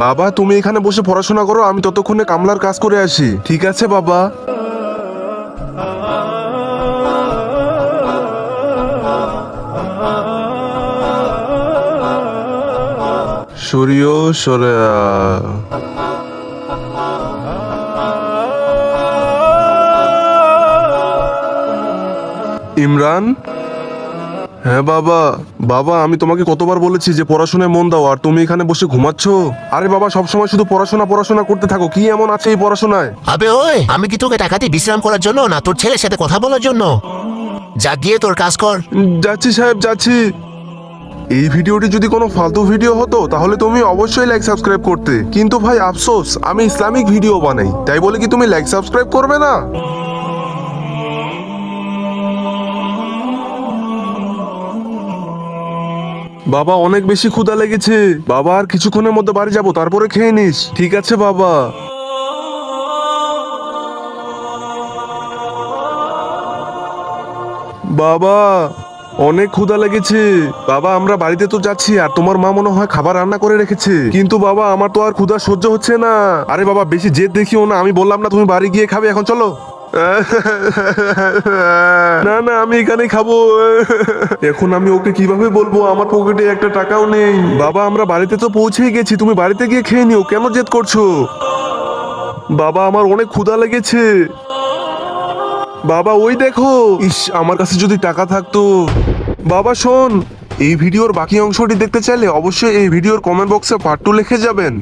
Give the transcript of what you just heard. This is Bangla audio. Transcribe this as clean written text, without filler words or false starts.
বাবা তুমি এখানে বসে পড়াশোনা করো, আমি ততক্ষণে কামলার কাজ করে আসি। ঠিক আছে বাবা। সূর্য সরে ইমরান। হ্যাঁ বাবা। বাবা আমি তোমাকে কতবার বলেছি যে পড়াশোনায় মন দাও, আর তুমি এখানে বসে ঘুমাচ্ছ। আরে বাবা সবসময় শুধু পড়াশোনা পড়াশোনা করতে থাকো, কি এমন আছে এই পড়াশোনায়? আবে ওই, আমি কি তোকে টাকা দিয়ে বিশ্রাম করার জন্য, না তোর ছেলের সাথে কথা বলার জন্য? যা গিয়ে তোর কাজ কর। যাচ্ছি সাহেব যাচ্ছি। এই ভিডিওটি যদি কোনো ফালতু ভিডিও হতো তাহলে তুমি অবশ্যই লাইক সাবস্ক্রাইব করতে, কিন্তু ভাই আফসোস আমি ইসলামিক ভিডিও বানাই, তাই বলে কি তুমি লাইক সাবস্ক্রাইব করবে না? বাবা অনেক বেশি ক্ষুধা লেগেছে বাবা, আর কিছুক্ষণের মধ্যে বাড়ি যাব, তারপরে খেয়ে নিস। ঠিক আছে বাবা। বাবা অনেক ক্ষুধা লেগেছে বাবা, আমরা বাড়িতে তো যাচ্ছি, আর তোমার মা মনে হয় খাবার রান্না করে রেখেছে, কিন্তু বাবা আমার তো আর ক্ষুধা সহ্য হচ্ছে না। আরে বাবা বেশি জেদ দেখিও না, আমি বললাম না তুমি বাড়ি গিয়ে খাবে, এখন চলো। না না আমি এখানে খাবো। এখন আমি ওকে কিভাবে বলবো, আমার পকেটে একটা টাকাও নেই। বাবা আমরা বাড়িতে তো পৌঁছেই গেছি, তুমি বাড়িতে গিয়ে খেয়ে নিও, কেন জেদ করছো? বাবা আমার অনেক ক্ষুধা লেগেছে। বাবা ওই দেখো, ইস আমার কাছে যদি টাকা থাকতো। বাবা শোন, এই ভিডিওর বাকি অংশটি দেখতে চাইলে অবশ্যই এই ভিডিওর কমেন্ট বক্সে পার্ট 2 লিখে যাবেন।